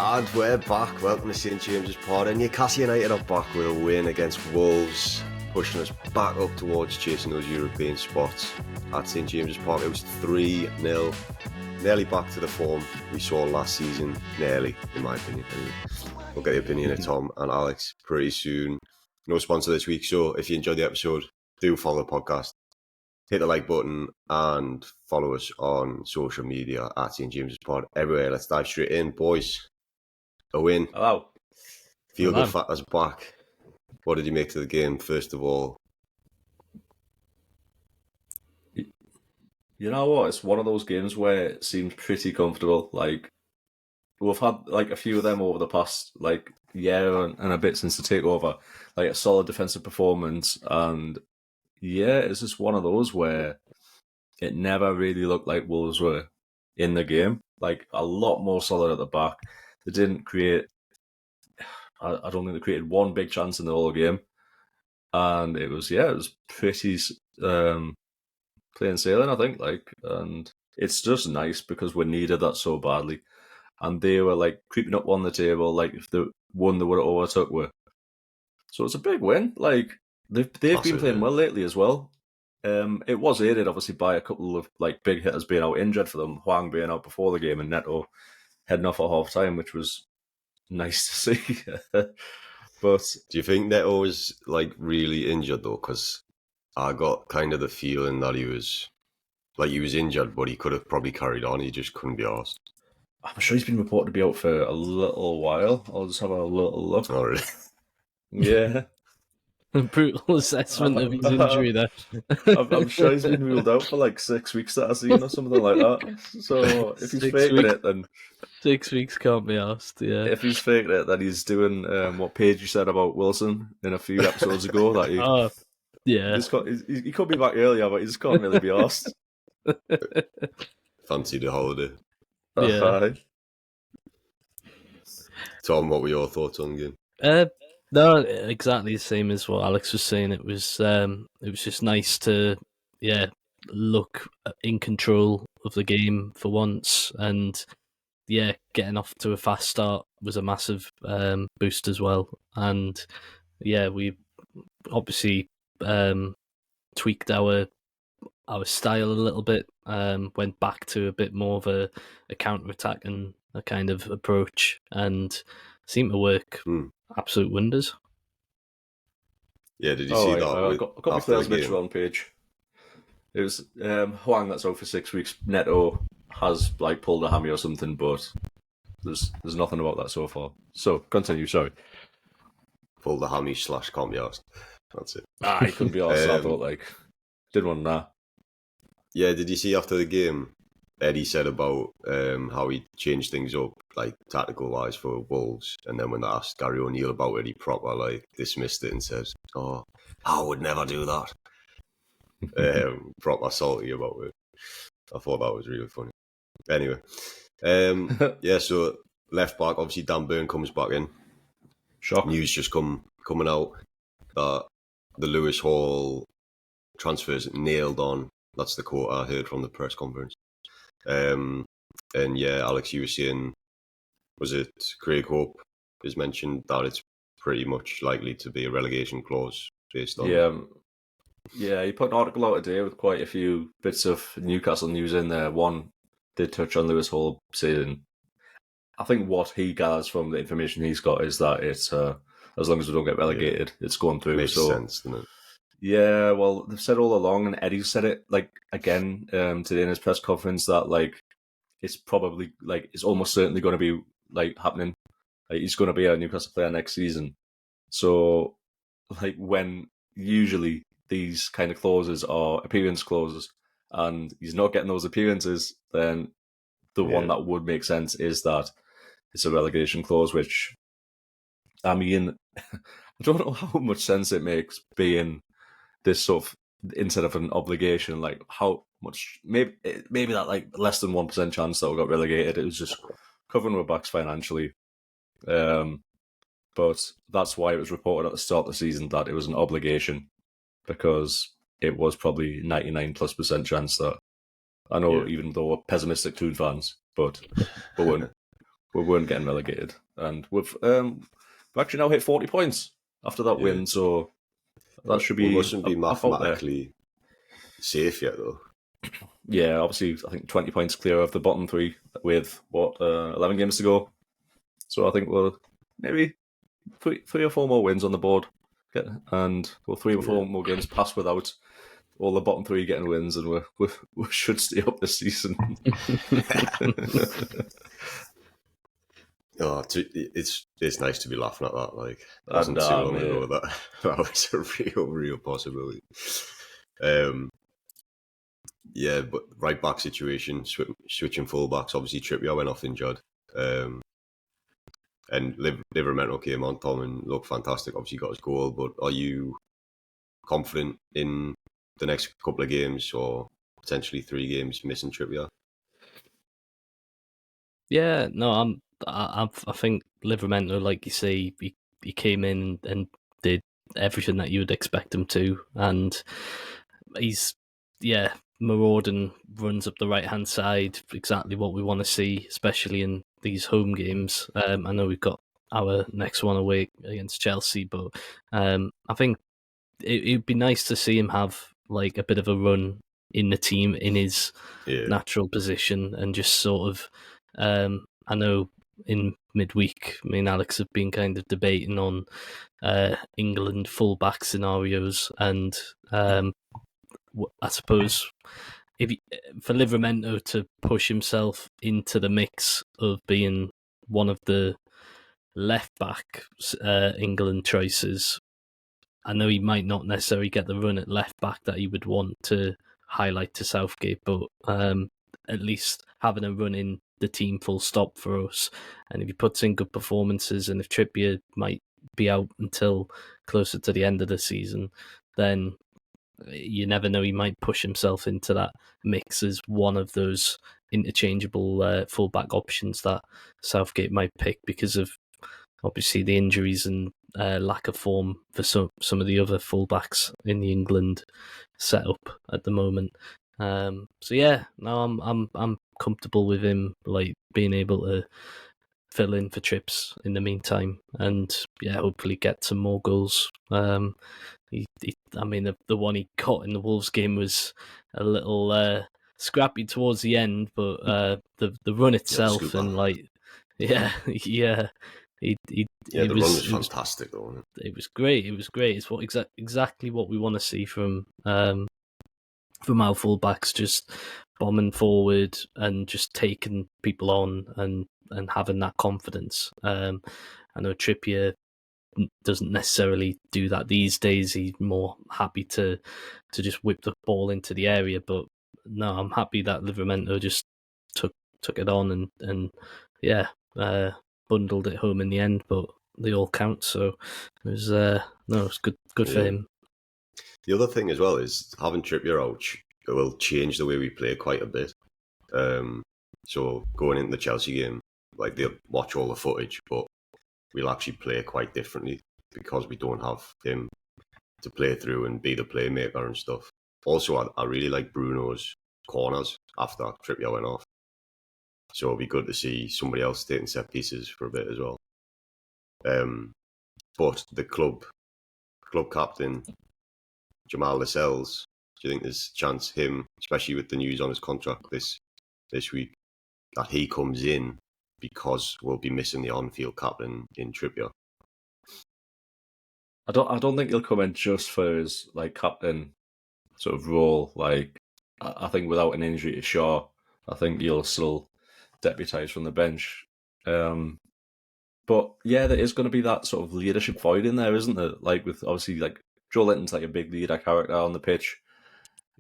And we're back. Welcome to St James's Pod. And Newcastle United are back with a win against Wolves, pushing us back up towards chasing those European spots. At St James's Park, it was 3-0. Nearly back to the form we saw last season. Nearly, in my opinion. Anyway, we'll get the opinion of Tom and Alex pretty soon. No sponsor this week, so if you enjoyed the episode, do follow the podcast. Hit the like button and follow us on social media at St James's Pod. Everywhere, let's dive straight in, boys. A win. Hello. Feel good factors back. What did you make to the game, first of all? You know what? It's one of those games where it seems pretty comfortable. Like, we've had like a few of them over the past like year and a bit since the takeover. Like a solid defensive performance, and yeah, it's just one of those where it never really looked like Wolves were in the game. Like a lot more solid at the back. They didn't create. I don't think they created one big chance in the whole game, and it was pretty plain sailing, I think. Like, and it's just nice because we needed that so badly, and they were like creeping up on the table. Like if they won, they would have overtook we. So it's a big win. Like they've been playing well lately as well. It was aided obviously by a couple of like big hitters being out injured for them. Howe being out before the game and Neto heading off at half time, which was nice to see. But do you think Neto was like really injured though? Because I got kind of the feeling that he was injured, but he could have probably carried on. He just couldn't be arsed. I'm sure he's been reported to be out for a little while. I'll just have a little look. Oh, really? Yeah. A brutal assessment of his injury there. I'm sure he's been ruled out for like 6 weeks that I've seen or something like that. So if he's faking it, then 6 weeks can't be asked. Yeah. If he's faking it, then he's doing what Paige said about Wilson in a few episodes ago. That he, he could be back earlier, but he just can't really be asked. Fancy the holiday. Yeah. Tom, what were your thoughts on the game? No, exactly the same as what Alex was saying. It was just nice to look in control of the game for once, and getting off to a fast start was a massive boost as well. And we obviously tweaked our style a little bit, went back to a bit more of a counter attack and a kind of approach, and seemed to work. Absolute wonders. Yeah, did you see that? I got my players Mitchell on page. It was Huang that's out for 6 weeks. Neto has like pulled a hammy or something, but there's nothing about that so far. So continue. Sorry. Pulled the hammy / can't be asked. That's it. He couldn't be asked. I thought did one that. Yeah, did you see after the game? Eddie said about how he changed things up, like tactical wise for Wolves, and then when they asked Gary O'Neill about it, he proper like dismissed it and said, "Oh, I would never do that." Proper salty about it. I thought that was really funny. Anyway, so left back, obviously Dan Burn comes back in. Shock. News just coming out that the Lewis Hall transfers nailed on. That's the quote I heard from the press conference. And Alex, you were saying, was it Craig Hope has mentioned that it's pretty much likely to be a relegation clause based on... Yeah, he put an article out today with quite a few bits of Newcastle news in there. One did touch on Lewis Hall, saying, I think what he gathers from the information he's got is that it's as long as we don't get relegated, it's going through. Makes sense, doesn't it? Yeah, well, they've said all along, and Eddie said it again today in his press conference that it's probably it's almost certainly going to be happening. He's going to be a Newcastle player next season. So when usually these kind of clauses are appearance clauses, and he's not getting those appearances, then the one that would make sense is that it's a relegation clause. Which, I mean, I don't know how much sense it makes being this sort of, instead of an obligation, how much, maybe that less than 1% chance that we got relegated, it was just covering our backs financially. But that's why it was reported at the start of the season that it was an obligation, because it was probably 99+% chance that, I know even though we're pessimistic Toon fans, but we're we weren't getting relegated, and we've actually now hit 40 points after that win. So that should be. We mustn't be up there. mathematically safe yet, though. Yeah, obviously, I think 20 points clear of the bottom three with 11 games to go. So I think we'll maybe three or four more wins on the board, and we'll 3 or 4 more games pass without all the bottom three getting wins, and we should stay up this season. Oh, it's nice to be laughing at that. Like, it wasn't too long ago that was a real possibility. Yeah, but right back situation, switching fullbacks. Obviously, Trippier went off injured, and Livramento came on, Tom, and looked fantastic. Obviously, got his goal. But are you confident in the next couple of games, or potentially 3 games missing Trippier? Yeah, no, I think Livramento, like you say, he came in and did everything that you would expect him to, and he's marauding runs up the right hand side, exactly what we want to see, especially in these home games. I know we've got our next one away against Chelsea, but I think it'd be nice to see him have like a bit of a run in the team in his natural position, and just sort of I know in midweek me and Alex have been kind of debating on England fullback scenarios, and I suppose for Livramento to push himself into the mix of being one of the left back England choices, I know he might not necessarily get the run at left back that he would want to highlight to Southgate, but at least having a run in the team full stop for us. And if he puts in good performances, and if Trippier might be out until closer to the end of the season, then you never know, he might push himself into that mix as one of those interchangeable fullback options that Southgate might pick, because of obviously the injuries and lack of form for some of the other fullbacks in the England setup at the moment. So yeah, no, I'm comfortable with him like being able to fill in for Trips in the meantime, and hopefully get some more goals. I mean, the one he caught in the Wolves game was a little scrappy towards the end, but the run itself and the run was fantastic, though, wasn't it? It was great. It was great. It's exactly what we want to see from our fullbacks, just bombing forward and just taking people on and having that confidence. I know Trippier doesn't necessarily do that these days. He's more happy to just whip the ball into the area. But no, I'm happy that Livramento just took it on and bundled it home in the end. But they all count, so it was it's good for him. The other thing as well is having Trippier out will change the way we play quite a bit. So going into the Chelsea game, like, they'll watch all the footage, but we'll actually play quite differently because we don't have him to play through and be the playmaker and stuff. Also, I really like Bruno's corners after Trippier went off. So it'll be good to see somebody else taking set pieces for a bit as well. But the club captain, Jamal Lascelles, do you think there's a chance him, especially with the news on his contract this week, that he comes in because we'll be missing the on-field captain in Trippier? I don't think he'll come in just for his captain sort of role. I think without an injury to Shaw, I think he'll still deputise from the bench. But yeah, there is going to be that sort of leadership void in there, isn't there? With obviously Joe Linton's a big leader character on the pitch.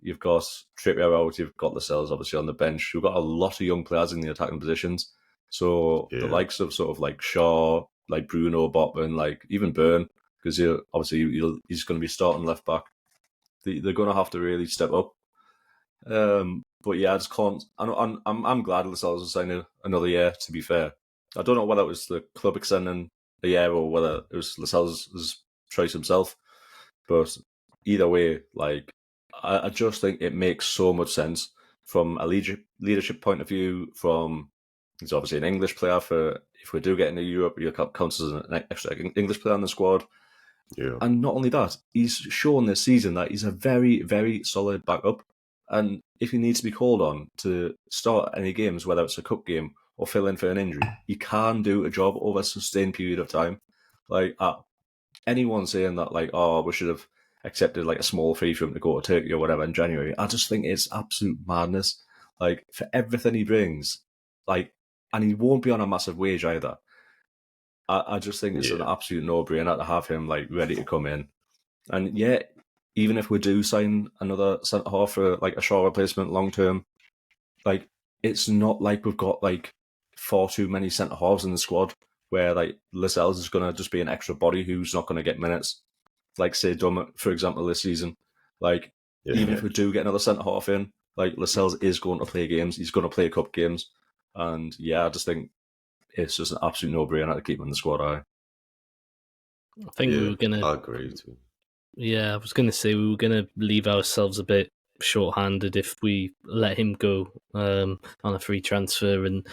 You've got Trippier out, you've got Lascelles obviously on the bench. You've got a lot of young players in the attacking positions. So the likes of sort of Shaw, Bruno, Botman, even Byrne, because he's going to be starting left back. They're going to have to really step up. But yeah, I just can't. I'm glad Lascelles was signing another year. To be fair, I don't know whether it was the club extending a year or whether it was Lascelles' choice himself. But either way, I just think it makes so much sense from a leadership point of view. He's obviously an English player for if we do get into Europe, he'll count as an extra English player in the squad. Yeah. And not only that, he's shown this season that he's a very, very solid backup. And if he needs to be called on to start any games, whether it's a cup game or fill in for an injury, he can do a job over a sustained period of time. Like, anyone saying that, like, oh, we should have accepted like a small fee for him to go to Turkey or whatever in January, I just think it's absolute madness. Like, for everything he brings, like, and he won't be on a massive wage either. I just think it's an absolute no-brainer to have him like ready to come in. And yeah, even if we do sign another centre half for like a Shaw replacement long term, like, it's not like we've got like far too many centre halves in the squad where like Lascelles is going to just be an extra body who's not going to get minutes. Like, say, Dummett, for example, this season. Like, even if we do get another centre half in, like, Lascelles is going to play games. He's going to play cup games. And yeah, I just think it's just an absolute no-brainer to keep him in the squad. I think we were going to... I agree too. Yeah, I was going to say we were going to leave ourselves a bit short-handed if we let him go on a free transfer. And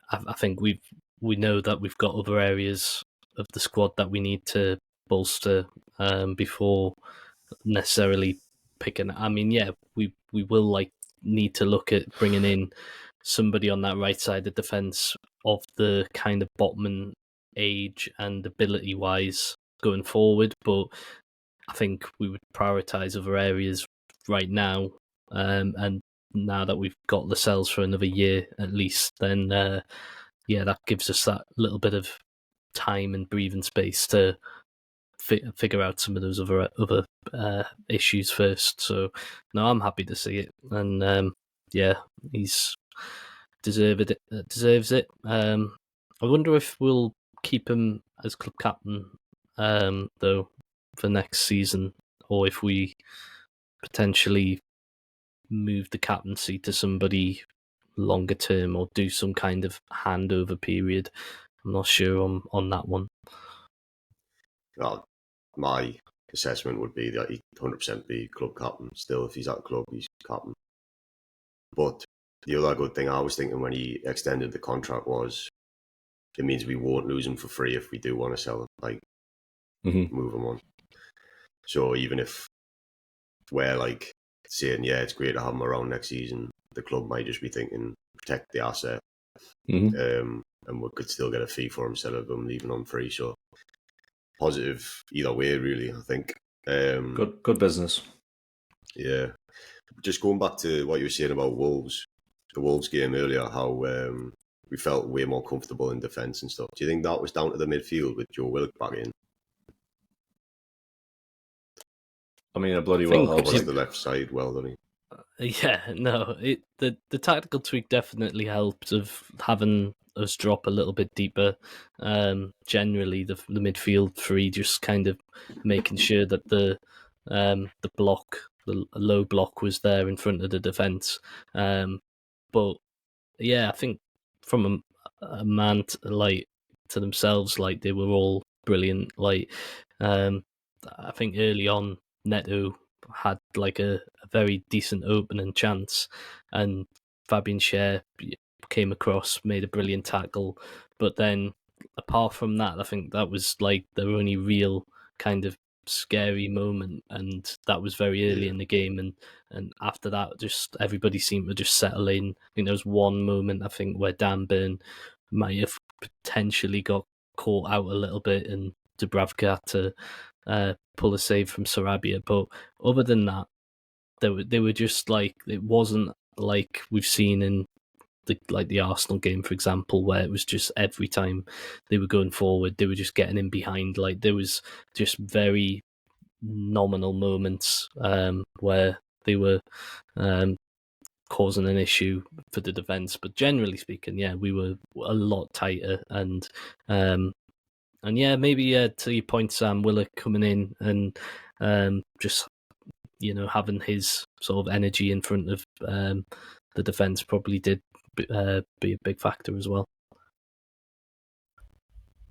I think we know that we've got other areas of the squad that we need to bolster before necessarily picking. I mean, yeah, we will like need to look at bringing in somebody on that right side of defence of the kind of Botman age and ability wise going forward, but I think we would prioritise other areas right now, and now that we've got Lascelles for another year at least, then that gives us that little bit of time and breathing space to figure out some of those other issues first. So no, I'm happy to see it, and he's deserves it. I wonder if we'll keep him as club captain though for next season, or if we potentially move the captaincy to somebody longer term or do some kind of handover period. I'm not sure on that one. Well, my assessment would be that he'd 100% be club captain still. If he's at the club, he's captain. But the other good thing I was thinking when he extended the contract was it means we won't lose him for free if we do want to sell him, like move him on. So even if we're like saying, yeah, it's great to have him around next season, the club might just be thinking, protect the asset, and we could still get a fee for him instead of him leaving on free. So positive either way, really, I think. Good business. Yeah. Just going back to what you were saying about Wolves, the Wolves game earlier, how we felt way more comfortable in defence and stuff. Do you think that was down to the midfield with Joe Willock back in? I mean, a bloody well helps. The left side well, doesn't he? Yeah, no, the tactical tweak definitely helped of having us drop a little bit deeper. Generally, the midfield three just kind of making sure that the low block was there in front of the defence. But yeah, I think from a man to themselves, like they were all brilliant. Like I think early on, Neto had like a very decent opening chance, and Fabian Schär came across, made a brilliant tackle. But then, apart from that, I think that was like their only real kind of scary moment, and that was very early in the game. And after that, just everybody seemed to just settle in. I think there was one moment, I think, where Dan Burn might have potentially got caught out a little bit, and Dubravka had to pull a save from Sarabia. But other than that, they were just like, it wasn't like we've seen in the Arsenal game, for example, where it was just every time they were going forward, they were just getting in behind. Like there was just very nominal moments where they were causing an issue for the defence. But generally speaking, yeah, we were a lot tighter. And yeah, maybe to your point, Sam, Willock coming in and just, having his sort of energy in front of the defence probably did be a big factor as well.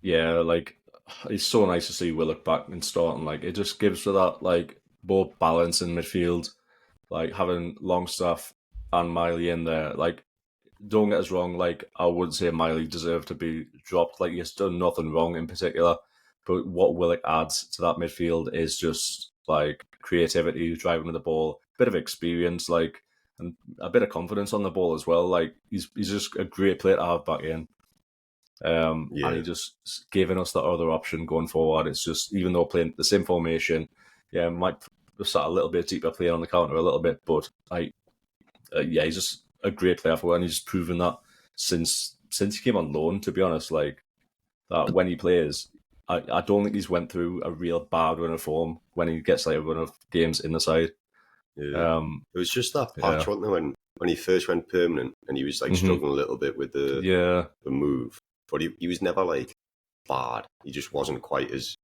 Yeah, like it's so nice to see Willock back and starting. Like it just gives for that like both balance in midfield, like having Longstaff and Miley in there. Like don't get us wrong, like, I wouldn't say Miley deserved to be dropped. Like, he's done nothing wrong in particular. But what Willock adds to that midfield is just, like, creativity, driving with the ball, bit of experience, like, and a bit of confidence on the ball as well. Like, he's just a great player to have back in. And he just giving us that other option going forward. It's just, even though playing the same formation, might start a little bit deeper, playing on the counter a little bit, but he's just a great player for, and he's proven that since he came on loan. To be honest, like, that when he plays, I don't think he's went through a real bad run of form when he gets like a run of games in the side. Yeah. It was just that patch, wasn't there, when he first went permanent, and he was like struggling a little bit with the move, but he was never like bad. He just wasn't quite as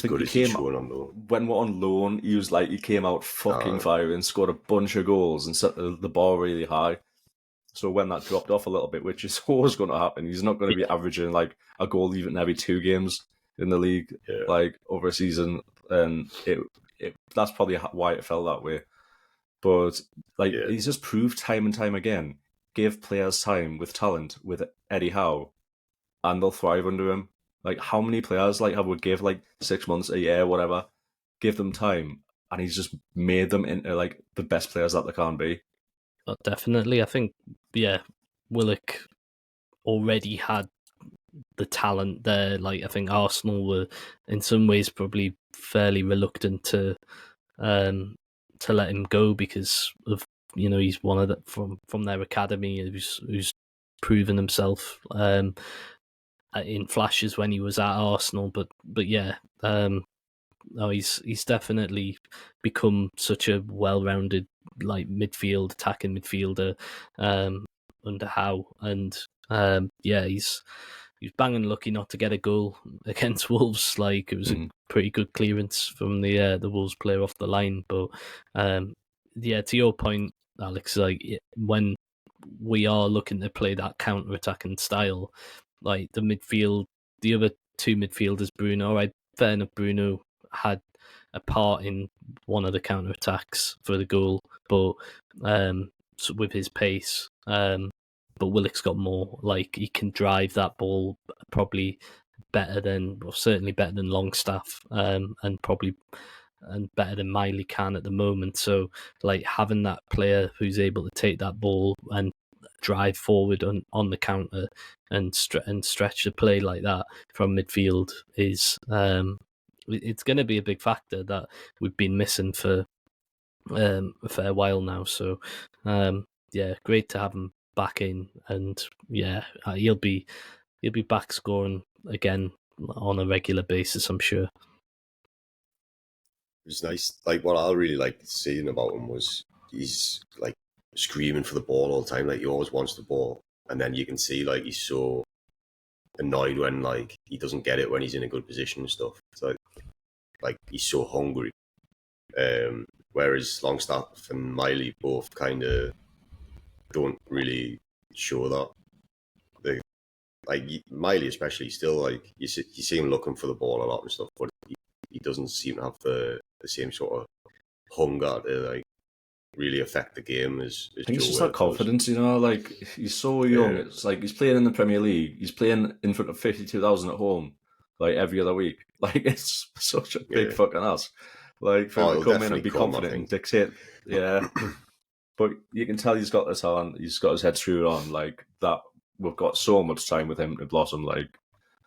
good as he's shown on loan. When we're on loan, he came out fucking firing, scored a bunch of goals, and set the bar really high. So when that dropped off a little bit, which is always going to happen, he's not going to be averaging like a goal even every 2 games in the league, like over a season, and that's probably why it felt that way. But like, he's just proved time and time again, give players time with talent with Eddie Howe, and they'll thrive under him. Like, how many players would give like 6 months, a year, whatever, give them time, and he's just made them into like the best players that they can be. Definitely, I think Willock already had the talent there. Like, I think Arsenal were in some ways probably fairly reluctant to let him go because of, he's one of the from their academy who's proven himself in flashes when he was at Arsenal, but he's definitely become such a well-rounded like attacking midfielder under Howe, and he's banging lucky not to get a goal against Wolves. Like, it was a pretty good clearance from the Wolves player off the line, but to your point, Alex, like, when we are looking to play that counter-attacking style, like the other 2 midfielders, Bruno, right, fair enough, Bruno had a part in one of the counter-attacks for the goal, but so with his pace, but Willock's got more. Like, he can drive that ball probably certainly better than Longstaff, and better than Miley can at the moment. So, like, having that player who's able to take that ball and drive forward on the counter and stretch the play like that from midfield is it's going to be a big factor that we've been missing for a fair while now. So great to have him back in, and he'll be back scoring again on a regular basis, I'm sure. It was nice. Like, what I really liked seeing about him was he's like screaming for the ball all the time. Like, he always wants the ball, and then you can see like he's so annoyed when like he doesn't get it when he's in a good position and stuff. It's like he's so hungry. Whereas Longstaff and Miley both kind of don't really show that. Miley especially, still like you see him looking for the ball a lot and stuff, but he doesn't seem to have the same sort of hunger to like really affect the game as I think it's just that confidence, like, he's so young. It's like he's playing in the Premier League, he's playing in front of 52,000 at home like every other week. Like, it's such a big fucking ass. Like, for him to come in and be confident and dictate. But you can tell he's got the talent, he's got his head screwed on, like that. We've got so much time with him to blossom. Like,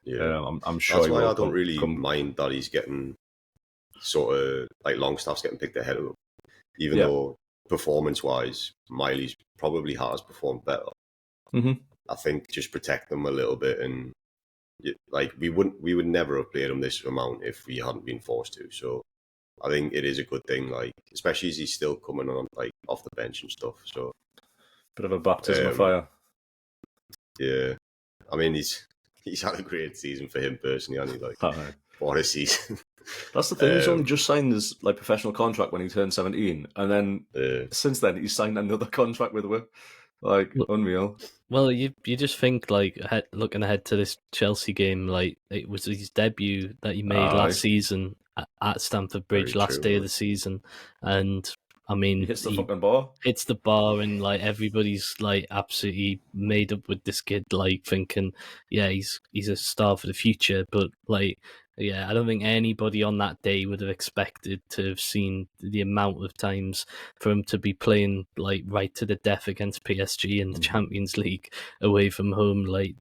I'm sure. That's why I don't really mind that he's getting sort of like Longstaff's getting picked ahead of him, even though performance-wise, Miley's probably has performed better. I think just protect them a little bit, and like we would never have played him this amount if we hadn't been forced to. So I think it is a good thing, like, especially as he's still coming on like off the bench and stuff. So bit of a baptism of fire. Yeah, I mean he's had a great season for him personally, hasn't he? Like, what a season! That's the thing. He's only just signed his like professional contract when he turned 17, and then since then he's signed another contract with him. Like, unreal. Well, you just think like looking ahead to this Chelsea game, like it was his debut that he made last season at Stamford Bridge, last day of the season, and I mean, He hits the fucking bar. Hits the bar, and like everybody's like absolutely made up with this kid, like thinking, yeah, he's a star for the future. But like, yeah, I don't think anybody on that day would have expected to have seen the amount of times for him to be playing like right to the death against PSG in the Champions League away from home, like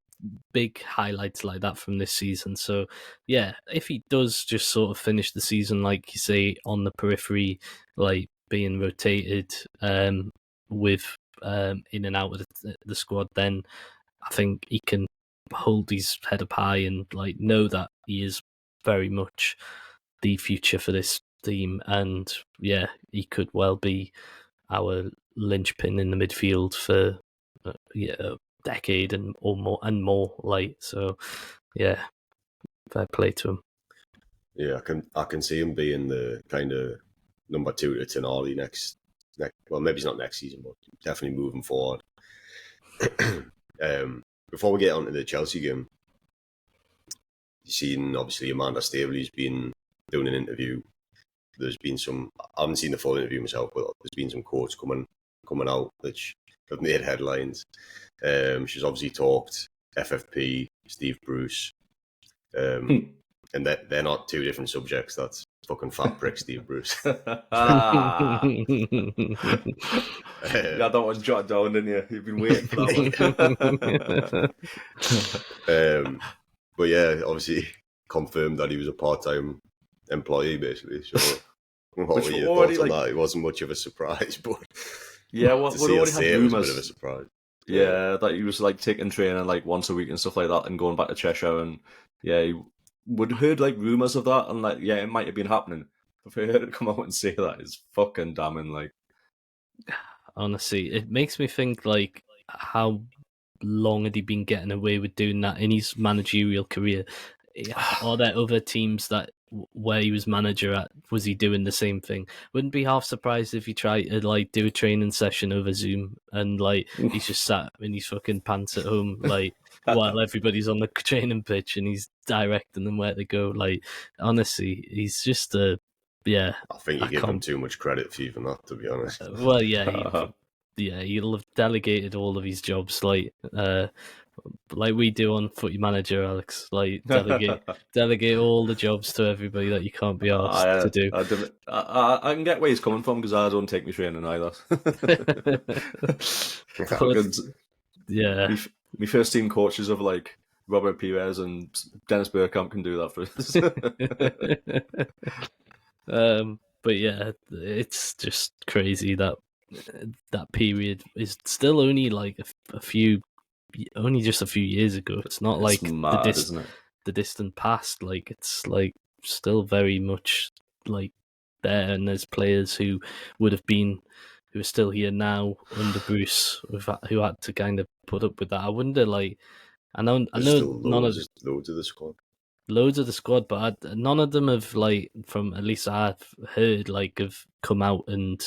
big highlights like that from this season. So yeah, if he does just sort of finish the season like you say on the periphery, like being rotated with in and out of the squad, then I think he can hold his head up high and like know that he is very much the future for this team. And yeah, he could well be our linchpin in the midfield for a decade and or more. Like, so yeah, fair play to him. Yeah, I can see him being the kind of number 2 to Tonali next. Well, maybe it's not next season, but definitely moving forward. Before we get on to the Chelsea game, you've seen obviously Amanda Staveley's been doing an interview. There's been some, I haven't seen the full interview myself, but there's been some quotes coming out which have made headlines. She's obviously talked FFP, Steve Bruce, and they're not two different subjects. That's fucking fat prick Steve Bruce. Yeah, that one jotted down, didn't you? You've been waiting for that one. But yeah, obviously confirmed that he was a part-time employee, basically. So what were your thoughts on that? It wasn't much of a surprise, but yeah, what already had rumours. Was a bit of a surprise. Yeah, that he was like taking training like once a week and stuff like that, and going back to Cheshire, and yeah, he would heard like rumours of that, and like yeah, it might have been happening. If I heard it come out and say that, it's fucking damning. Like, honestly, it makes me think like how long had he been getting away with doing that in his managerial career? Are there other teams that where he was manager at, was he doing the same thing? Wouldn't be half surprised if he tried to like do a training session over Zoom and like he's just sat in his fucking pants at home, like while everybody's on the training pitch and he's directing them where to go. Like, honestly, he's just I think you give him too much credit for even that, to be honest. Well, yeah, he'll have delegated all of his jobs like we do on Footy Manager, Alex. Like delegate all the jobs to everybody that you can't be asked to do. I can get where he's coming from because I don't take my training either. Yeah, my first team coaches of like Robert Pires and Dennis Bergkamp can do that for us. But yeah, it's just crazy that period is still only like only just a few years ago. It's not like mad, isn't it? The distant past. Like, it's like still very much like there, and there's players who are still here now under Bruce who had to kind of put up with that. I wonder, like, I know loads of the squad. Loads of the squad, but none of them have, like, from at least I've heard, like, have come out and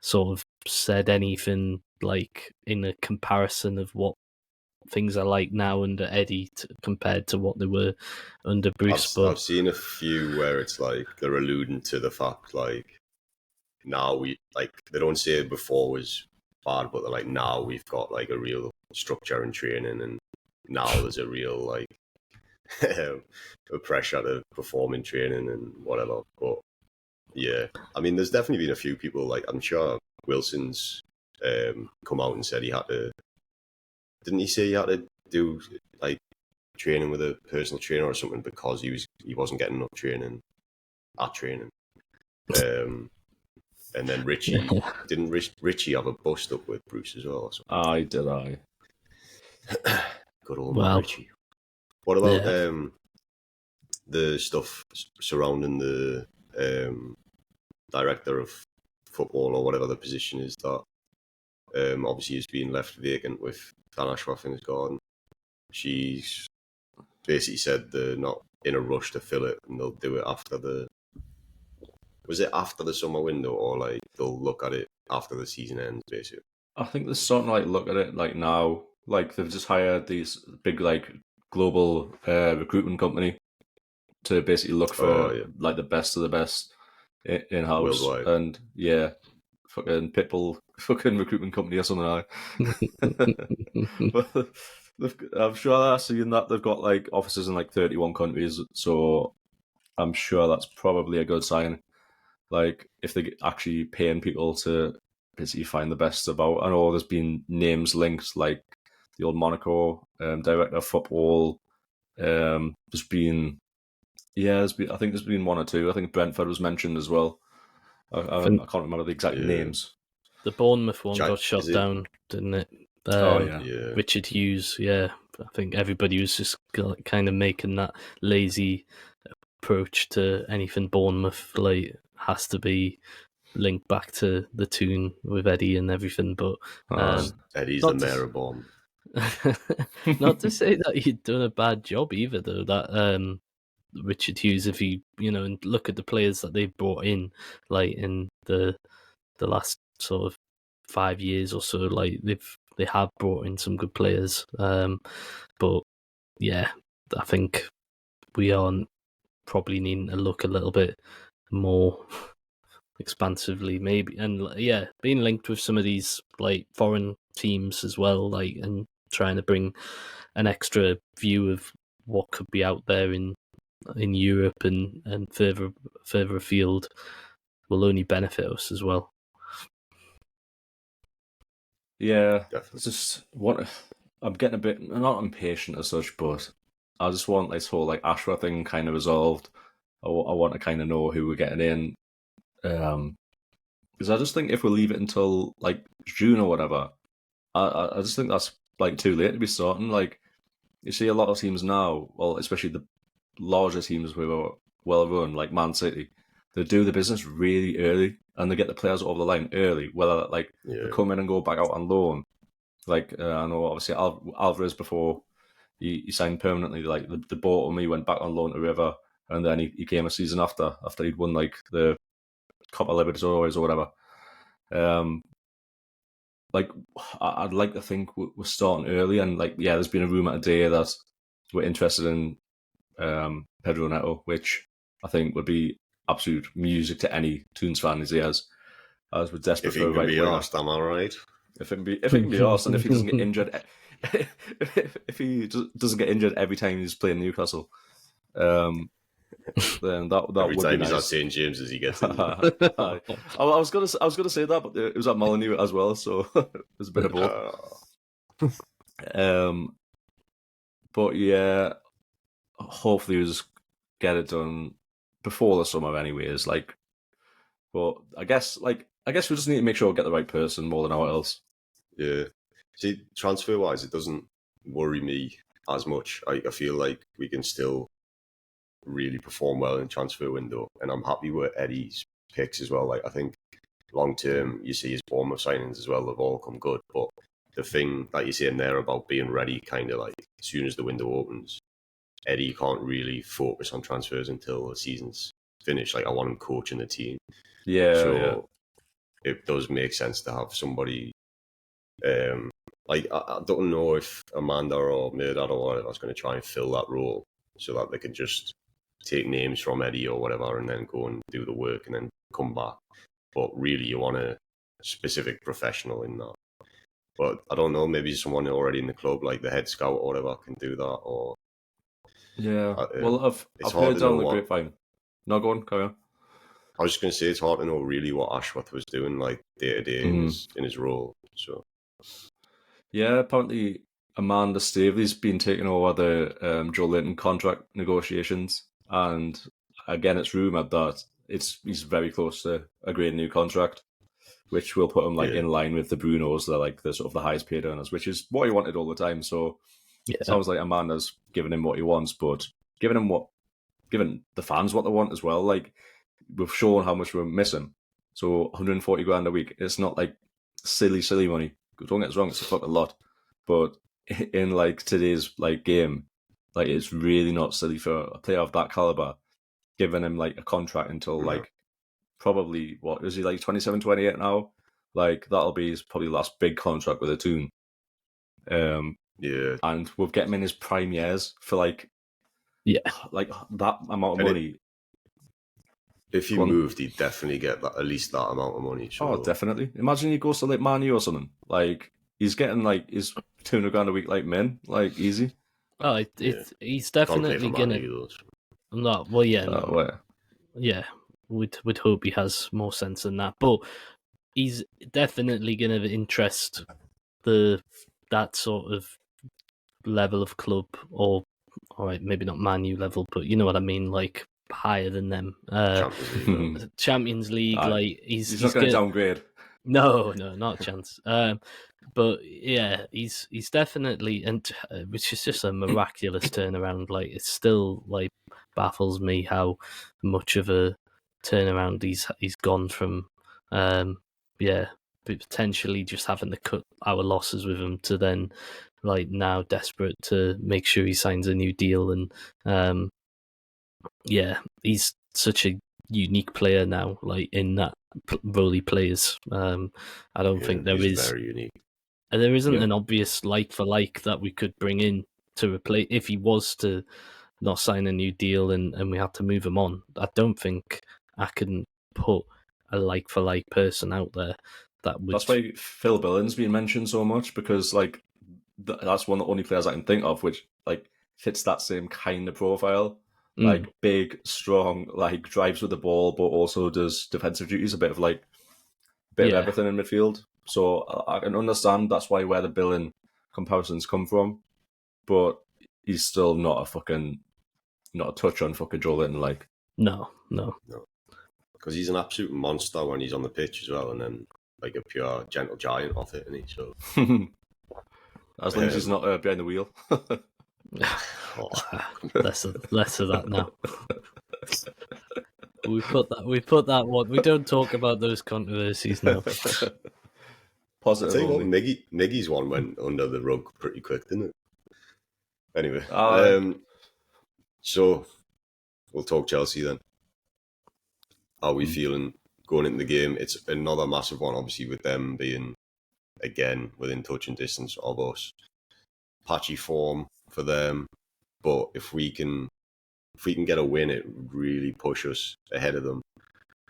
sort of said anything like in a comparison of what things are like now under Eddie compared to what they were under Bruce. I've seen a few where it's like they're alluding to the fact like now they don't say before was bad, but they're like now we've got like a real structure in training, and now there's a real like a pressure to perform in training and whatever. But yeah, I mean, there's definitely been a few people, like I'm sure Wilson's come out and said he had to. Didn't he say he had to do like training with a personal trainer or something because he wasn't getting enough training at training? And then Richie didn't Richie have a bust up with Bruce as well? Or something? I Good old man Richie. What about the stuff surrounding the director of football or whatever the position is that obviously is being left vacant with Dan Ashworth in his garden? She's basically said they're not in a rush to fill it and they'll do it after after the summer window, or like they'll look at it after the season ends, basically? I think they're starting to like look at it like now. Like they've just hired these big like global recruitment company to basically look for like the best of the best in house. And yeah, fucking Pitbull fucking recruitment company or something. But I'm sure I've seen that they've got like offices in like 31 countries, so I'm sure that's probably a good sign. Like if they actually paying people to basically find the best about. I know there's been names linked, like the old Monaco director of football. There's been I think there's been one or two. I think Brentford was mentioned as well. I can't remember the exact names. The Bournemouth one got shot is it? down, didn't it? Yeah. Richard Hughes, yeah. I think everybody was just kind of making that lazy approach to anything Bournemouth, like, has to be linked back to the Toon with Eddie and everything. But Eddie's the mayor of Bournemouth. not to say that he'd done a bad job either, though. That Richard Hughes, if you and look at the players that they've brought in, like in the last sort of 5 years or so, like they have brought in some good players. But yeah, I think we are probably needing to look a little bit more expansively, maybe, and being linked with some of these like foreign teams as well, like, and trying to bring an extra view of what could be out there in Europe and further afield will only benefit us as well. Yeah, Definitely. it's just I'm getting a bit not impatient as such, but I just want this whole like Ashra thing kind of resolved. I want to kind of know who we're getting in, because I just think if we leave it until like June or whatever, I just think that's like too late to be starting. Like you see a lot of teams now, well, especially the larger teams who are well run, like Man City, they do the business really early and they get the players over the line early. Whether like they come in and go back out on loan, like I know obviously Alvarez before he signed permanently, like the bought him, he went back on loan to River, and then he came a season after he'd won like the Copa Libertadores or whatever. Like I'd like to think we're starting early, and like there's been a rumor today that we're interested in Pedro Neto, which I think would be absolute music to any Toons fan's ears, as we're desperate for a right winger. Am I right? If it can be arsed, and if he doesn't get injured, if he doesn't get injured every time he's playing Newcastle, then that Every would time be he's nice. at St James's, he gets injured. I was gonna say that, but it was at Molyneux as well, so it was a bit of both. But yeah, hopefully we just get it done before the summer, anyways. Like, but I guess we just need to make sure we get the right person more than anything else. Yeah. See, transfer wise, it doesn't worry me as much. I feel like we can still really perform well in the transfer window, and I'm happy with Eddie's picks as well. Like, I think long term, you see his Bournemouth signings as well, they've all come good. But the thing that you're saying there about being ready, kind of like as soon as the window opens, Eddie can't really focus on transfers until the season's finished. Like, I want him coaching the team. So it does make sense to have somebody. Like, I don't know if Amanda or Merdad or whatever is going to try and fill that role so that they can just take names from Eddie or whatever and then go and do the work and then come back. But really, you want a specific professional in that. But I don't know, maybe someone already in the club, like the head scout or whatever, can do that. Or well, I've heard down the grapevine. No, go on, carry on. I was just going to say it's hard to know really what Ashworth was doing, like day to day in his role. So yeah, apparently Amanda Staveley's been taking over the Joe Linton contract negotiations, and again, it's rumored that he's very close to agreeing a new contract, which will put him like in line with the Brunos, they're like the sort of the highest paid earners, which is what he wanted all the time. So it sounds like Amanda's giving him what he wants, but giving the fans what they want as well. Like, we've shown how much we're missing. So 140 grand a week, it's not like silly money. Don't get us wrong, it's a fucking lot. But in like today's like game, like it's really not silly for a player of that caliber, giving him like a contract until like probably, what is he, like 27, 28 now? Like that'll be his probably last big contract with a Toon. And we'll get him in his prime years for like that amount of money. If he Go on. moved, he'd definitely get at least that amount of money. So. Oh, definitely. Imagine he goes to like Man U or something. Like he's getting like his £200,000 a week, like men, like easy. Oh, he's definitely gonna. Not well, yeah, no, Where? yeah. We'd hope he has more sense than that, but he's definitely gonna interest that sort of level of club, or all right, maybe not Man U level, but you know what I mean, like higher than them. Champions League, like he's not going to downgrade. No, not a chance. But yeah, he's definitely, and which is just a miraculous turnaround. Like it still like baffles me how much of a turnaround he's gone from. Potentially just having to cut our losses with him to then like now desperate to make sure he signs a new deal, and he's such a unique player now, like in that role he plays. I don't think there is very unique. There isn't an obvious like for like that we could bring in to replace if he was to not sign a new deal and we had to move him on. I don't think I can put a like for like person out there that would. That's why Phil Billings being mentioned so much, because like that's one of the only players I can think of which like fits that same kind of profile. Like big, strong, like drives with the ball, but also does defensive duties, a bit of everything in midfield. So I can understand that's why where the Billing comparisons come from, but he's still not a touch on fucking Joe Linton. Like no, because he's an absolute monster when he's on the pitch as well, and then like a pure gentle giant off it, isn't he? So as long as he's not behind the wheel. less of that now. We put that one. We don't talk about those controversies now. Positive. I tell you what, Miggy's one went under the rug pretty quick, didn't it? Anyway, so we'll talk Chelsea then. How are we feeling going into the game? It's another massive one, obviously, with them being again within touching distance of us. Patchy form for them. But if we can get a win, it would really push us ahead of them.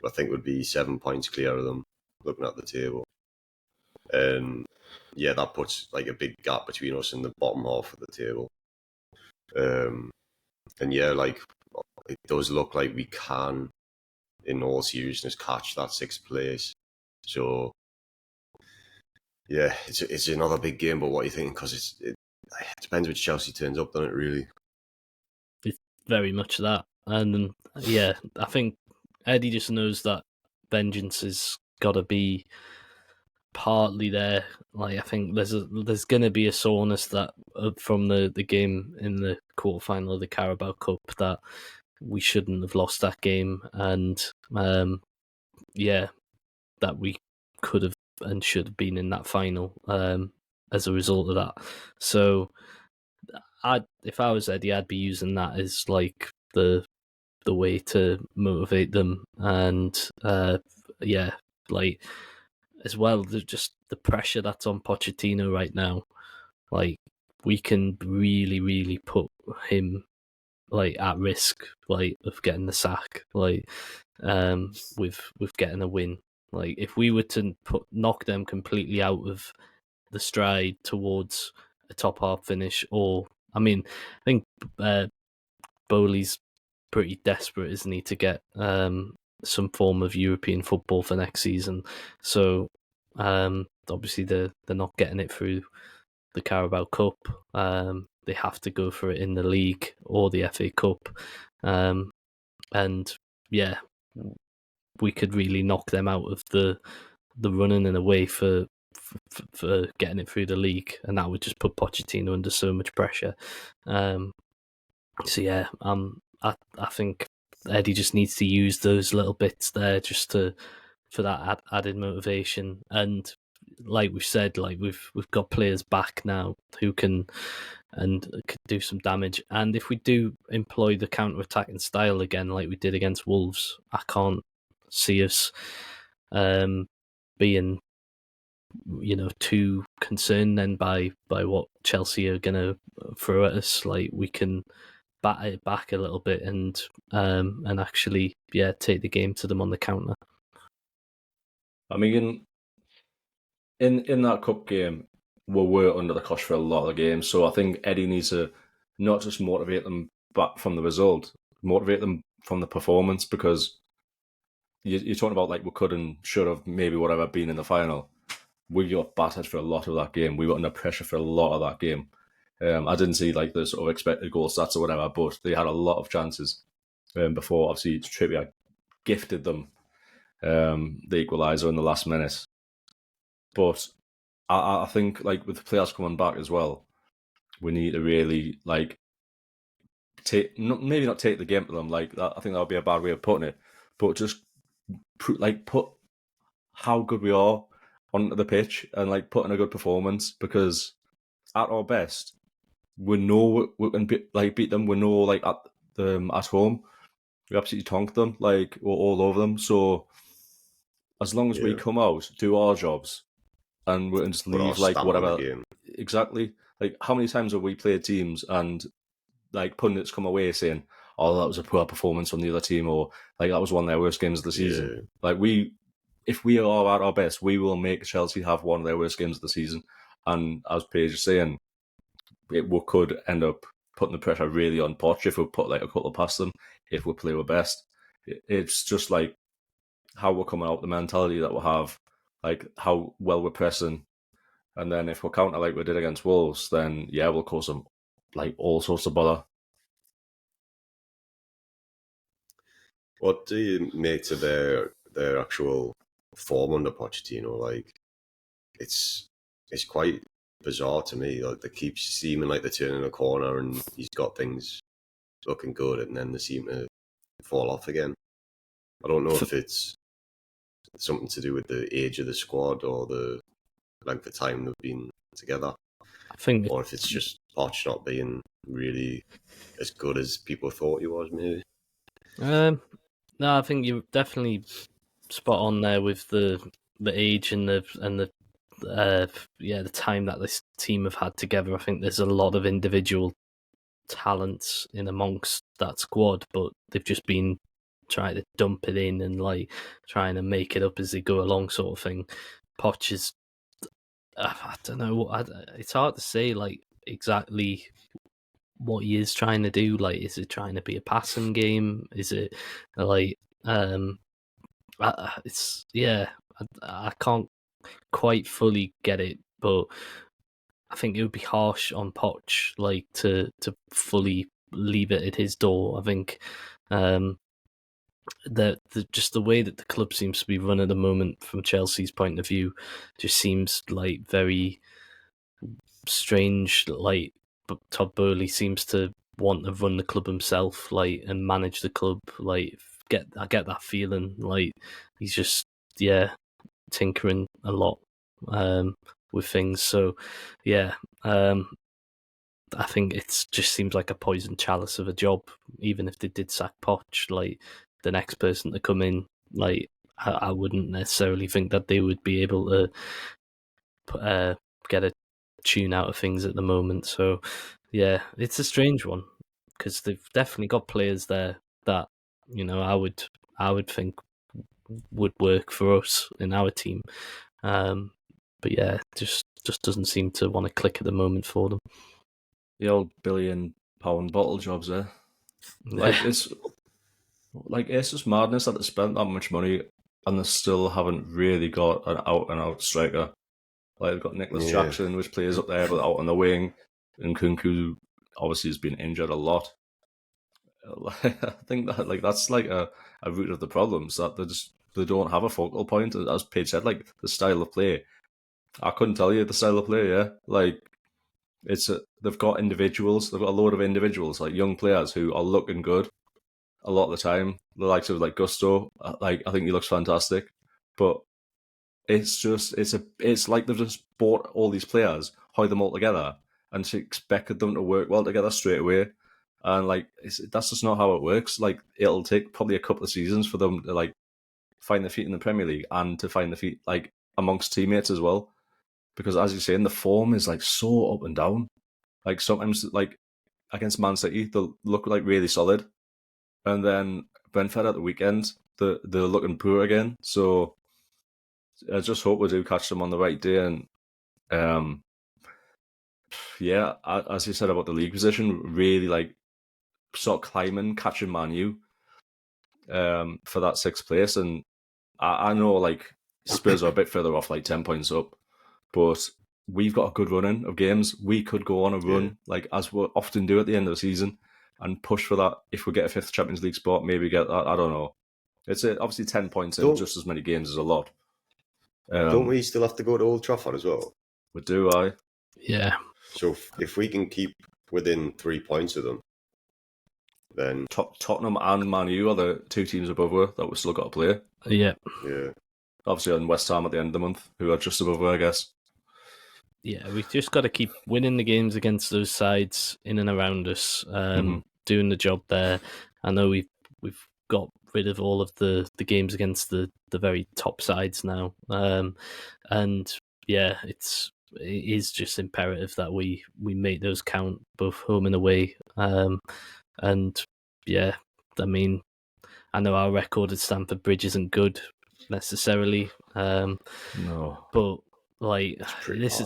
I think it would be 7 points clear of them looking at the table. And yeah, that puts like a big gap between us and the bottom half of the table. And yeah, like it does look like we can, in all seriousness, catch that 6th place. So yeah, it's another big game. But what are you thinking? Because it depends which Chelsea turns up, doesn't it? Really. Very much that, and yeah, I think Eddie just knows that vengeance has got to be partly there. Like I think there's going to be a soreness that from the game in the quarterfinal of the Carabao Cup that we shouldn't have lost that game, and that we could have and should have been in that final as a result of that. So if I was Eddie, I'd be using that as like the way to motivate them, and like as well, just the pressure that's on Pochettino right now. Like we can really, really put him like at risk, like of getting the sack, like with getting a win. Like if we were to knock them completely out of the stride towards a top half finish, or I mean, I think Bowley's pretty desperate, isn't he, to get some form of European football for next season. So obviously they're not getting it through the Carabao Cup. They have to go for it in the league or the FA Cup. And yeah, we could really knock them out of the running in a way for getting it through the league, and that would just put Pochettino under so much pressure. So yeah, I think Eddie just needs to use those little bits there just for that added motivation. And like we've said, like we've got players back now who can do some damage. And if we do employ the counter-attacking style again, like we did against Wolves, I can't see us being too concerned then by what Chelsea are going to throw at us. Like we can batter it back a little bit and actually take the game to them on the counter. I mean, in that cup game, we were under the cosh for a lot of the games, so I think Eddie needs to not just motivate them back from the result, motivate them from the performance, because you're talking about like we could and should have maybe whatever been in the final. We got battered for a lot of that game. We were under pressure for a lot of that game. I didn't see like the sort of expected goal stats or whatever, but they had a lot of chances before obviously Trippier gifted them the equaliser in the last minute. But I think like with the players coming back as well, we need to really like maybe not take the game to them. Like I think that would be a bad way of putting it, but just put how good we are onto the pitch and like put in a good performance, because at our best, we know we can beat them. We know like at home, we absolutely tonk them, like we're all over them. So as long as we come out, do our jobs, and we can just leave like whatever. Exactly. Like how many times have we played teams and like pundits come away saying, "Oh, that was a poor performance from the other team," or like that was one of their worst games of the season. Like if we are at our best, we will make Chelsea have one of their worst games of the season. And as Paige is saying, we could end up putting the pressure really on Poch if we put like a couple past them, if we play our best. It's just like how we're coming out, the mentality that we have, like how well we're pressing. And then if we counter like we did against Wolves, then we'll cause them like all sorts of bother. What do you make of their actual form under Pochettino? Like, it's quite bizarre to me. Like, they keep seeming like they're turning a corner and he's got things looking good, and then they seem to fall off again. I don't know if it's something to do with the age of the squad or the length of time they've been together. I think, or if it's just Poch not being really as good as people thought he was, maybe. No, I think you're definitely spot on there with the age and the time that this team have had together. I think there's a lot of individual talents in amongst that squad, but they've just been trying to dump it in and like trying to make it up as they go along, sort of thing. Poch is, I don't know, it's hard to say like exactly what he is trying to do. Like, is it trying to be a passing game? Is it like I can't quite fully get it, but I think it would be harsh on Poch like to fully leave it at his door. I think just the way that the club seems to be run at the moment from Chelsea's point of view just seems like very strange. Like Todd Boehly seems to want to run the club himself, like, and manage the club. Like, I get that feeling. Like, he's just tinkering a lot with things. So I think it just seems like a poison chalice of a job. Even if they did sack Poch, like the next person to come in, like I wouldn't necessarily think that they would be able to get a tune out of things at the moment. So it's a strange one because they've definitely got players there that I would think would work for us in our team. But just doesn't seem to want to click at the moment for them. The old £1 billion bottle jobs there. Like it's just madness that they spent that much money and they still haven't really got an out and out striker. Like they've got Nicholas Jackson, which plays up there but out on the wing, and Kunku obviously has been injured a lot. I think that that's like a root of the problems, that they don't have a focal point. As Paige said, like the style of play, I couldn't tell you the style of play. Like they've got individuals, they've got a load of individuals, like young players who are looking good a lot of the time. The likes of like Gusto, like I think he looks fantastic, but it's like they've just bought all these players, hired them all together, and expected them to work well together straight away. And like that's just not how it works. Like it'll take probably a couple of seasons for them to like find their feet in the Premier League and to find their feet like amongst teammates as well. Because as you're saying, the form is like so up and down. Like sometimes like against Man City, they look like really solid, and then Brentford at the weekend, they're looking poor again. So I just hope we do catch them on the right day. And yeah, as you said about the league position, really like sort of climbing, catching Man U for that 6th place. And I know like Spurs are a bit further off, like 10 points up, but we've got a good run in of games. We could go on a run, like as we often do at the end of the season, and push for that. If we get a 5th Champions League spot, maybe get that. I don't know. It's obviously 10 points in just as many games as a lot. Don't we still have to go to Old Trafford as well? We do, I. Yeah. So if we can keep within 3 points of them, then Tottenham and Man U are the 2 teams above her that we've still got to play. Yeah. Obviously on West Ham at the end of the month, who are just above her, I guess. Yeah, we've just got to keep winning the games against those sides in and around us, doing the job there. I know we've got rid of all of the games against the very top sides now, and yeah, it is just imperative that we make those count both home and away. And yeah, I mean, I know our record at Stamford Bridge isn't good necessarily, No, but like this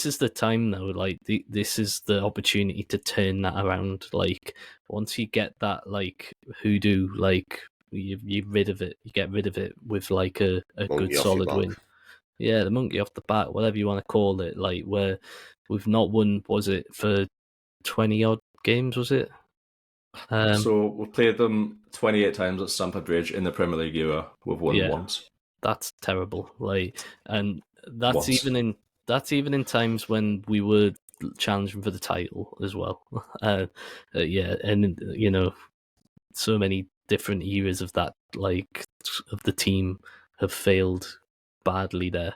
is the time though. Like this is the opportunity to turn that around. Like once you get that like hoodoo, like you rid of it. You get rid of it with like a good solid win. Yeah, the monkey off the back, whatever you want to call it. Like where we've not won, was it for 20 odd games? Was it? So we've played them 28 times at Stamford Bridge in the Premier League era. We've won once. That's terrible. Like, and that's even in times when we were challenging for the title as well. Yeah, and you know, so many different eras of that, like of the team, have failed badly there.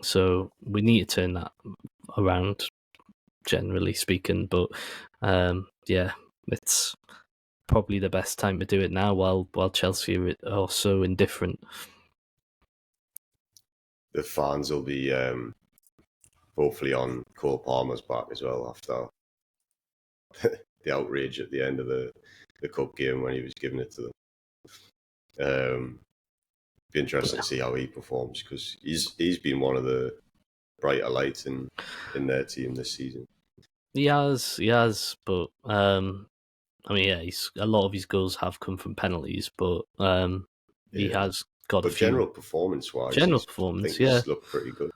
So we need to turn that around, generally speaking. But yeah, it's probably the best time to do it now while Chelsea are so indifferent. The fans will be hopefully on Cole Palmer's back as well after the outrage at the end of the cup game when he was giving it to them. Be interesting to see how he performs because he's been one of the brighter lights in their team this season. He has, but I mean, yeah, a lot of his goals have come from penalties, but he has got but a few. General performance-wise, yeah, looked pretty good.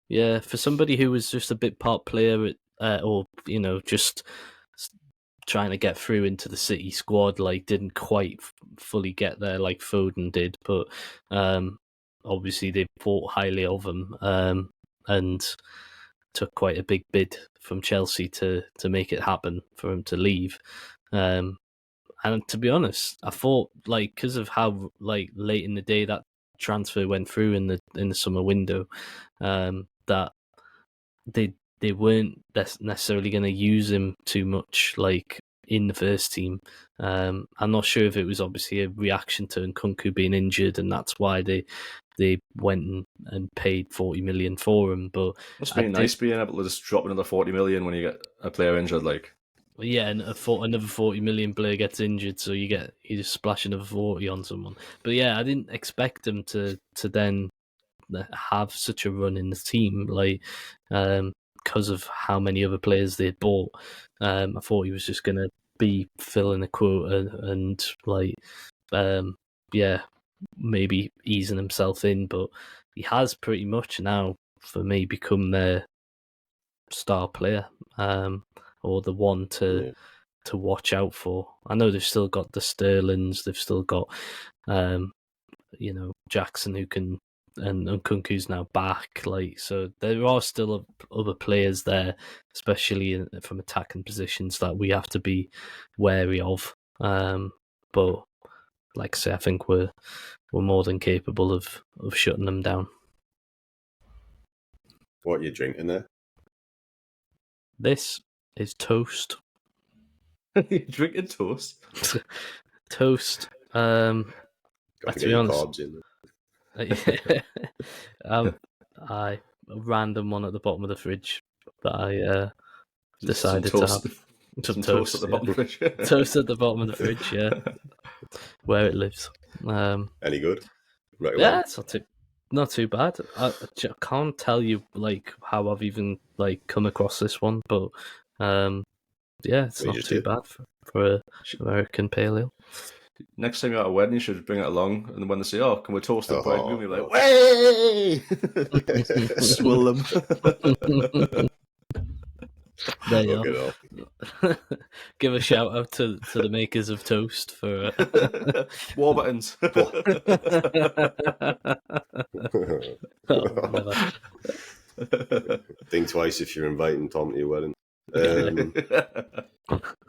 Yeah, for somebody who was just a bit part player, or you know, just trying to get through into the City squad, like didn't quite fully get there like Foden did, but obviously they thought highly of him and took quite a big bid from Chelsea to make it happen for him to leave. And to be honest, I thought like because of how like late in the day that transfer went through in the summer window, that they weren't necessarily going to use him too much, like in the first team. I'm not sure if it was obviously a reaction to Nkunku being injured, and that's why they went and paid 40 million for him. But must be nice being able to just drop another 40 million when you get a player injured, like. Yeah, and another 40 million player gets injured, so you just splash another 40 on someone. But yeah, I didn't expect them to then have such a run in the team, like because of how many other players they'd bought. I thought he was just going to be filling a quota and like yeah, maybe easing himself in, but he has pretty much now for me become their star player, or the one to watch out for. I know they've still got the Sterlings, they've still got you know, Jackson who can, and Nkunku's now back. Like, so there are still other players there, especially from attacking positions, that we have to be wary of. But like I say, I think we're more than capable of shutting them down. What are you drinking there? This is toast. You're drinking toast? Toast. Got to get your carbs in there. A random one at the bottom of the fridge that decided some to toast, have some toast at the bottom of the fridge. toast at the bottom of the fridge, yeah, where it lives. Any good? Yeah, it's not too bad. I can't tell you like how I've even like come across this one, but yeah, it's not too bad for a American pale ale. Next time you're at a wedding, you should bring it along, and when they say, "Oh, can we toast the bridegroom?" You're like, "Way!" Swill them. There you go. Give a shout out to the makers of toast for Warburtons. Think twice if you're inviting Tom to your wedding.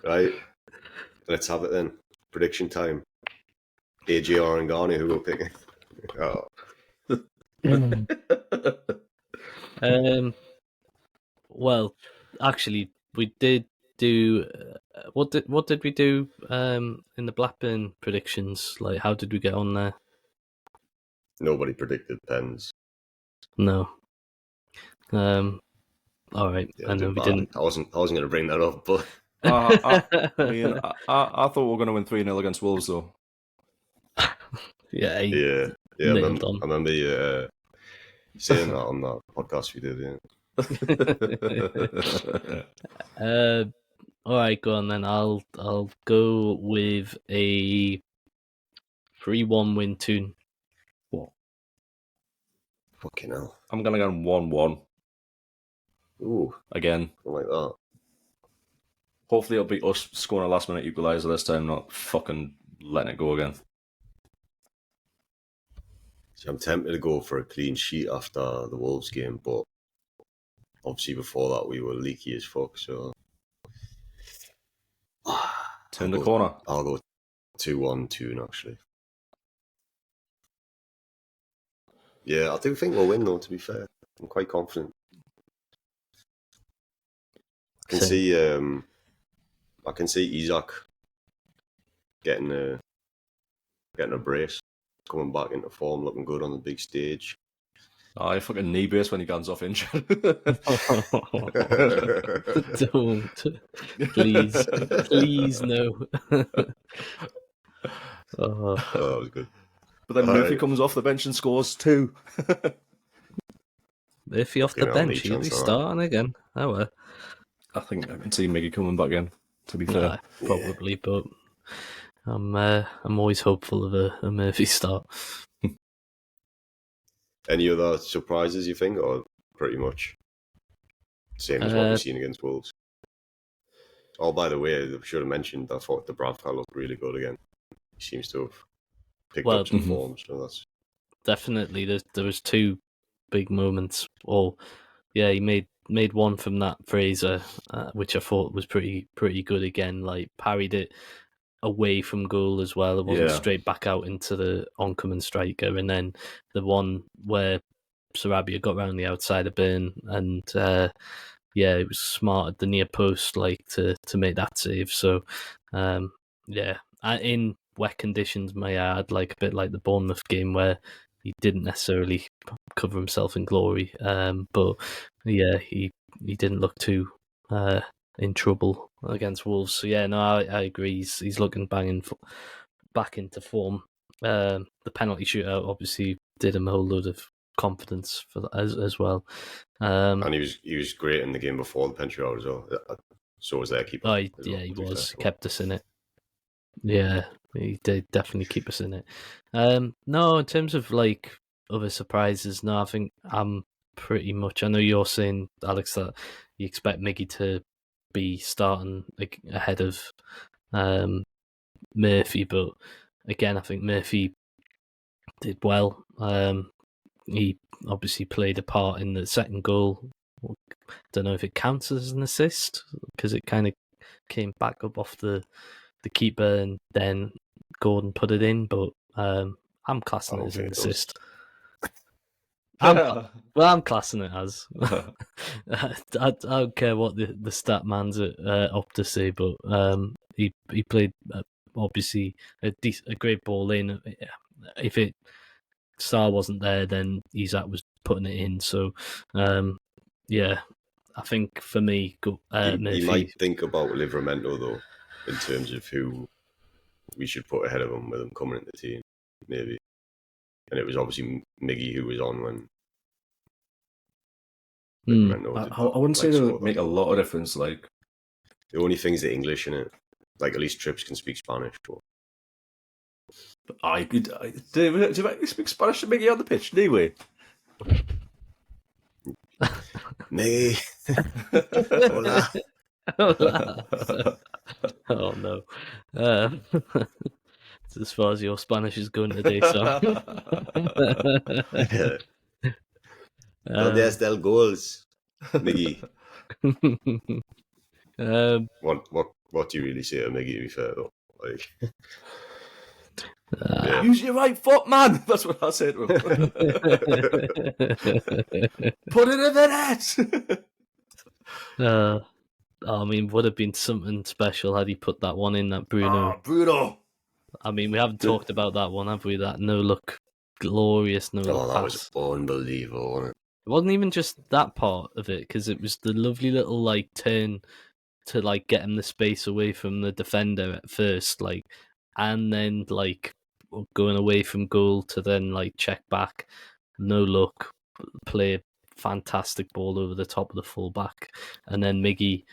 Right, let's have it then. Prediction time. AJR and Garni, who will pick it? Well, actually, we did do. What did we do in the Blackburn predictions? Like, how did we get on there? Nobody predicted Pens. No. All right, Yeah, and then we didn't. I wasn't going to bring that up, but I thought we were going to win 3-0 against Wolves, though. Yeah. I remember you saying that on that podcast we did. Yeah. All right, go on then. I'll go with a 3-1 win. Toon. What? Fucking hell! I'm gonna go 1-1. Ooh, again. I like that. Hopefully it'll be us scoring a last minute equaliser this time, not fucking letting it go again. See, I'm tempted to go for a clean sheet after the Wolves game, but obviously before that we were leaky as fuck, so... Turn the corner. I'll go 2-1 Toon, actually. Yeah, I do think we'll win, though, to be fair. I'm quite confident. I can see Isaac getting a brace, coming back into form, looking good on the big stage. Oh, you fucking knee brace when he gets off injured. Don't. Please no. That was good. But then Murphy comes off the bench and scores 2. Murphy off the bench, he'll be starting again. Oh well. I think I can see Miggy coming back in, to be fair. Probably, but I'm always hopeful of a Murphy start. Any other surprises, you think, or pretty much same as what we've seen against Wolves? Oh, by the way, I should have mentioned, I thought the Bradford looked really good again. He seems to have picked up some form, so that's... Definitely, there was 2 big moments. He made one from that Fraser, which I thought was pretty good again. Like, parried it away from goal as well. It wasn't straight back out into the oncoming striker. And then the one where Sarabia got round the outside of Burn, and it was smart at the near post, like to make that save. So in wet conditions, may I add, like a bit like the Bournemouth game where he didn't necessarily cover himself in glory, but he didn't look too in trouble against Wolves. So I agree. He's looking back into form. The penalty shootout obviously did him a whole load of confidence for that as well. And he was great in the game before the penalty shootout as well. So was their keeper. He was. Kept us in it. Yeah, he did definitely keep us in it. No, in terms of like other surprises, no, I think I'm pretty much. I know you're saying, Alex, that you expect Miggy to be starting ahead of Murphy, but again, I think Murphy did well. He obviously played a part in the second goal. Don't know if it counts as an assist because it kind of came back up off the keeper and then Gordon put it in, but I'm classing it as an assist. I'm classing it as. I don't care what the stat man's at Opta say, but he played obviously a great ball in. If Sarr wasn't there, then Isaac was putting it in. So I think for me, he might think about Livramento though, in terms of who we should put ahead of him with him coming into the team, maybe. And it was obviously Miggy who was on when. I wouldn't say that would make a lot of difference. Like, the only thing is the English in it. Like, at least Trips can speak Spanish. But I could. Do you speak Spanish to Miggy on the pitch? Anyway. Me. Hola. Hola. Oh no. It's as far as your Spanish is going today, so. ¿Dónde está el goals, Miggy? What do you really say to Miggy, to be fair, though? Like, use your right foot, man! That's what I say to him. Put it in the net! I mean, would have been something special had he put that one in, that Bruno. Oh, Bruno! I mean, we haven't talked about that one, have we? That no-look, glorious no-look that pass. was unbelievable, wasn't it? It wasn't even just that part of it, because it was the lovely little, like, turn to, like, get him the space away from the defender at first, like, and then, like, going away from goal to then, like, check back, no look, play fantastic ball over the top of the fullback, and then Miggy,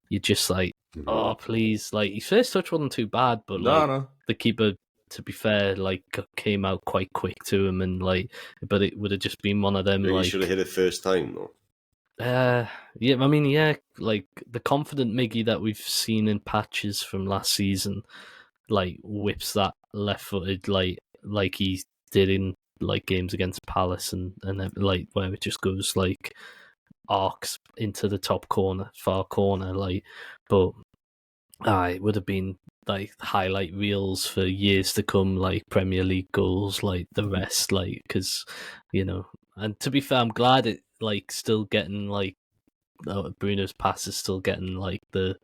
you're just like, oh please, like his first touch wasn't too bad, but the keeper, to be fair, like came out quite quick to him, and like, but it would have just been one of them. Really like, should have hit it first time though. Yeah, I mean, yeah, like the confident Miggy that we've seen in patches from last season, like whips that left-footed like he did in like games against Palace and like where it just goes like arcs into the top corner, far corner, like. But it would have been like highlight reels for years to come, like Premier League goals, like the rest, like because And to be fair, I'm glad it like still getting like Bruno's pass is still getting like the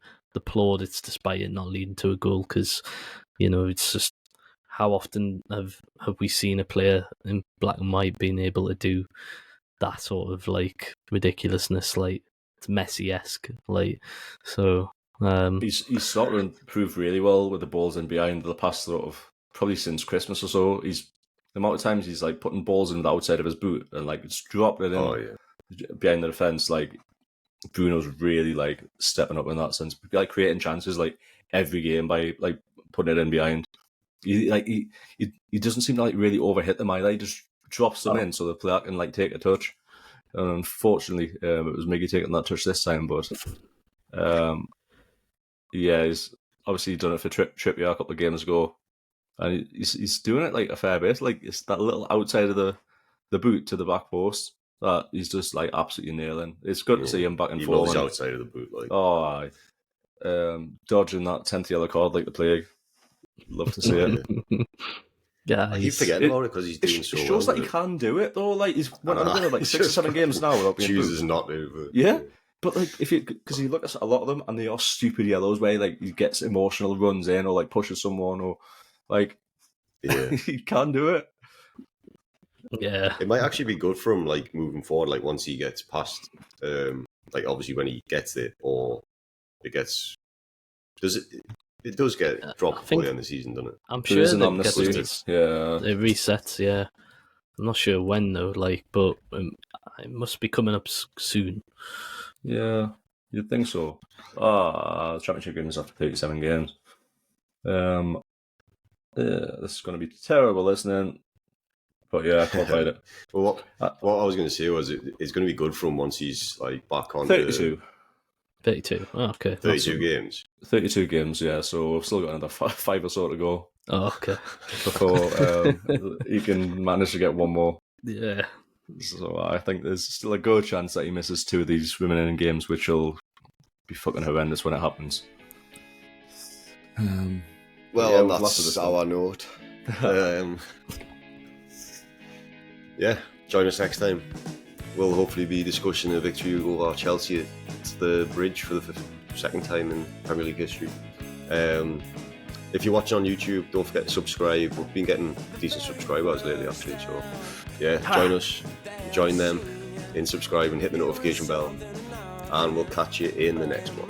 plaudits despite it not leading to a goal, because it's just how often have we seen a player in black and white being able to do that sort of like ridiculousness, like it's Messi-esque, like so. He's sort of improved really well with the balls in behind the past sort of probably since Christmas or so. The amount of times he's like putting balls in the outside of his boot and like just dropping it in behind the defense. Like Bruno's really like stepping up in that sense, like creating chances like every game by like putting it in behind. He doesn't seem to like really overhit them either. He just drops them in so the player can like take a touch. And unfortunately, it was Miggy taking that touch this time, but he's obviously done it for Trippier a couple of games ago, and he's doing it like a fair bit. Like it's that little outside of the boot to the back post that he's just like absolutely nailing. It's good to see him back and forth. He loves outside of the boot, like dodging that 10th yellow card like the plague. Love to see it. Yeah, I keep forgetting about it because he's doing so well. It shows that he can do it though. Like he's went on like 6 or 7 games now without being chooses not to. But, yeah. But like, because you look at a lot of them, and they are stupid yellows where like he gets emotional, runs in, or like pushes someone, or like he can do it. Yeah, it might actually be good for him, like moving forward. Like once he gets past, like obviously when he gets it, or it gets, it does get dropped before the end of the season, doesn't it? I'm sure it resets. Yeah, I'm not sure when though. Like, but it must be coming up soon. Yeah, you'd think so. The championship games after 37 games. This is going to be terrible listening, but yeah, I can't fight it. Well, what I was going to say was it's going to be good for him once he's like back on 32. 32. Oh, okay. 32 games. 32 games. Yeah. So we've still got another 5 or so to go. Oh, okay. Before he can manage to get one more. Yeah. So I think there's still a good chance that he misses 2 of these remaining games, which will be fucking horrendous when it happens. Well, on that sour note, join us next time. We'll hopefully be discussing a victory over Chelsea at the Bridge for the second time in Premier League history. If you're watching on YouTube, don't forget to subscribe. We've been getting decent subscribers lately, actually. So, join us, join them, and subscribe and hit the notification bell. and we'll catch you in the next one.